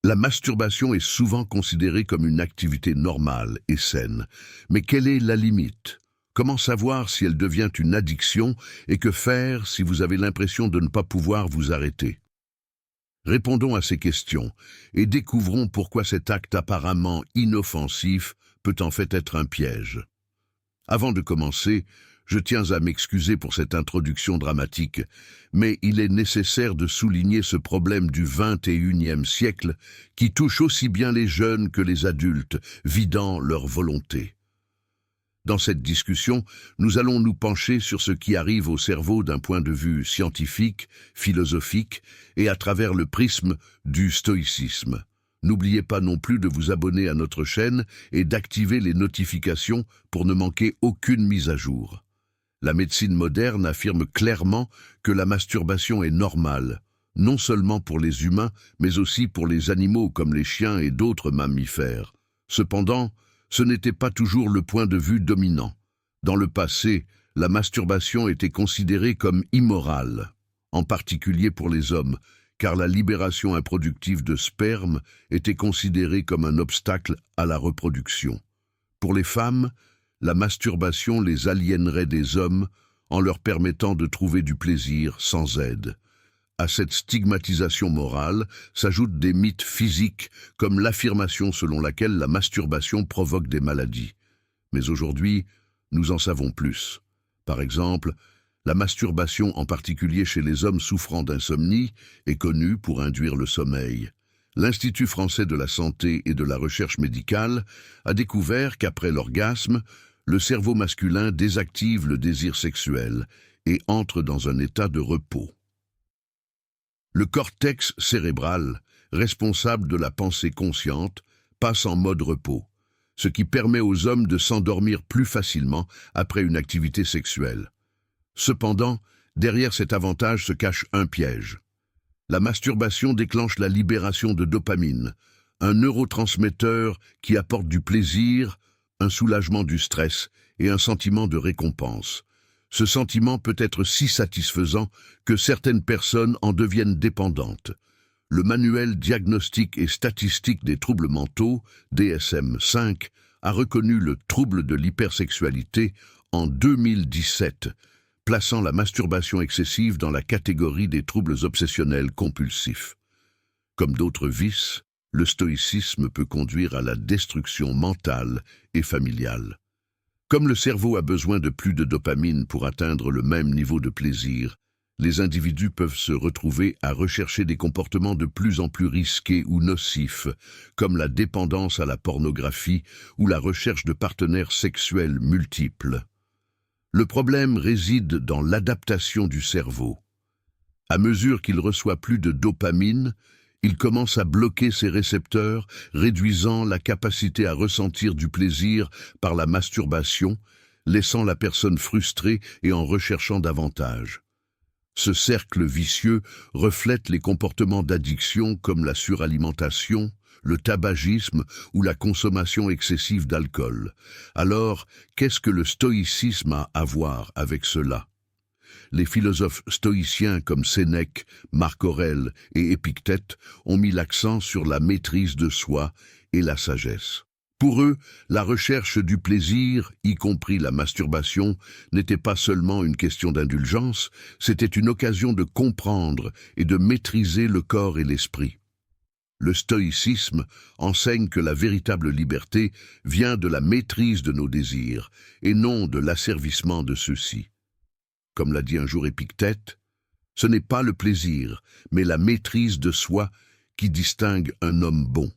La masturbation est souvent considérée comme une activité normale et saine. Mais quelle est la limite? Comment savoir si elle devient une addiction et que faire si vous avez l'impression de ne pas pouvoir vous arrêter? Répondons à ces questions et découvrons pourquoi cet acte apparemment inoffensif peut en fait être un piège. Avant de commencer, je tiens à m'excuser pour cette introduction dramatique, mais il est nécessaire de souligner ce problème du XXIe siècle qui touche aussi bien les jeunes que les adultes, vidant leur volonté. Dans cette discussion, nous allons nous pencher sur ce qui arrive au cerveau d'un point de vue scientifique, philosophique et à travers le prisme du stoïcisme. N'oubliez pas non plus de vous abonner à notre chaîne et d'activer les notifications pour ne manquer aucune mise à jour. La médecine moderne affirme clairement que la masturbation est normale, non seulement pour les humains, mais aussi pour les animaux comme les chiens et d'autres mammifères. Cependant, ce n'était pas toujours le point de vue dominant. Dans le passé, la masturbation était considérée comme immorale, en particulier pour les hommes, car la libération improductive de sperme était considérée comme un obstacle à la reproduction. Pour les femmes, la masturbation les aliénerait des hommes en leur permettant de trouver du plaisir sans aide. À cette stigmatisation morale s'ajoutent des mythes physiques comme l'affirmation selon laquelle la masturbation provoque des maladies. Mais aujourd'hui, nous en savons plus. Par exemple, la masturbation, en particulier chez les hommes souffrant d'insomnie, est connue pour induire le sommeil. L'Institut français de la santé et de la recherche médicale a découvert qu'après l'orgasme, le cerveau masculin désactive le désir sexuel et entre dans un état de repos. Le cortex cérébral, responsable de la pensée consciente, passe en mode repos, ce qui permet aux hommes de s'endormir plus facilement après une activité sexuelle. Cependant, derrière cet avantage se cache un piège. La masturbation déclenche la libération de dopamine, un neurotransmetteur qui apporte du plaisir, un soulagement du stress et un sentiment de récompense. Ce sentiment peut être si satisfaisant que certaines personnes en deviennent dépendantes. Le manuel diagnostique et statistique des troubles mentaux, DSM-5, a reconnu le trouble de l'hypersexualité en 2017, plaçant la masturbation excessive dans la catégorie des troubles obsessionnels compulsifs. Comme d'autres vices, le stoïcisme peut conduire à la destruction mentale et familiale. Comme le cerveau a besoin de plus de dopamine pour atteindre le même niveau de plaisir, les individus peuvent se retrouver à rechercher des comportements de plus en plus risqués ou nocifs, comme la dépendance à la pornographie ou la recherche de partenaires sexuels multiples. Le problème réside dans l'adaptation du cerveau. À mesure qu'il reçoit plus de dopamine, il commence à bloquer ses récepteurs, réduisant la capacité à ressentir du plaisir par la masturbation, laissant la personne frustrée et en recherchant davantage. Ce cercle vicieux reflète les comportements d'addiction comme la suralimentation, le tabagisme ou la consommation excessive d'alcool. Alors, qu'est-ce que le stoïcisme a à voir avec cela? Les philosophes stoïciens comme Sénèque, Marc Aurèle et Épictète ont mis l'accent sur la maîtrise de soi et la sagesse. Pour eux, la recherche du plaisir, y compris la masturbation, n'était pas seulement une question d'indulgence, c'était une occasion de comprendre et de maîtriser le corps et l'esprit. Le stoïcisme enseigne que la véritable liberté vient de la maîtrise de nos désirs et non de l'asservissement de ceux-ci. Comme l'a dit un jour Épictète, ce n'est pas le plaisir, mais la maîtrise de soi qui distingue un homme bon.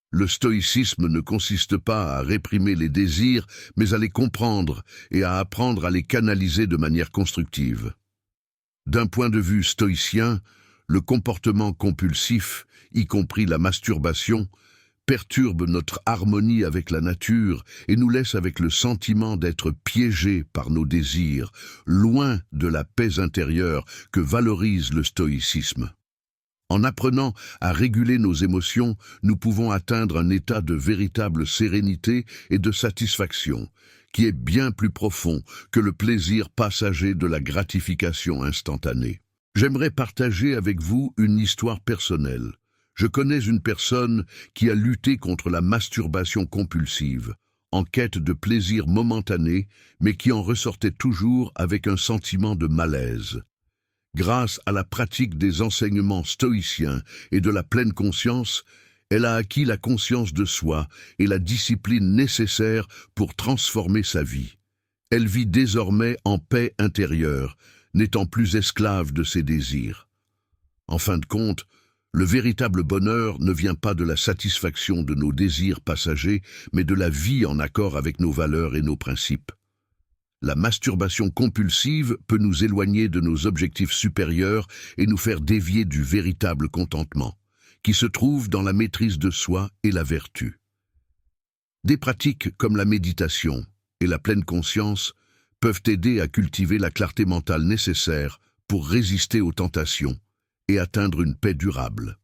Le stoïcisme ne consiste pas à réprimer les désirs, mais à les comprendre et à apprendre à les canaliser de manière constructive. D'un point de vue stoïcien, le comportement compulsif, y compris la masturbation, perturbe notre harmonie avec la nature et nous laisse avec le sentiment d'être piégés par nos désirs, loin de la paix intérieure que valorise le stoïcisme. En apprenant à réguler nos émotions, nous pouvons atteindre un état de véritable sérénité et de satisfaction, qui est bien plus profond que le plaisir passager de la gratification instantanée. J'aimerais partager avec vous une histoire personnelle. Je connais une personne qui a lutté contre la masturbation compulsive, en quête de plaisir momentané, mais qui en ressortait toujours avec un sentiment de malaise. Grâce à la pratique des enseignements stoïciens et de la pleine conscience, elle a acquis la conscience de soi et la discipline nécessaire pour transformer sa vie. Elle vit désormais en paix intérieure, n'étant plus esclave de ses désirs. En fin de compte, le véritable bonheur ne vient pas de la satisfaction de nos désirs passagers, mais de la vie en accord avec nos valeurs et nos principes. La masturbation compulsive peut nous éloigner de nos objectifs supérieurs et nous faire dévier du véritable contentement, qui se trouve dans la maîtrise de soi et la vertu. Des pratiques comme la méditation et la pleine conscience peuvent aider à cultiver la clarté mentale nécessaire pour résister aux tentations et atteindre une paix durable.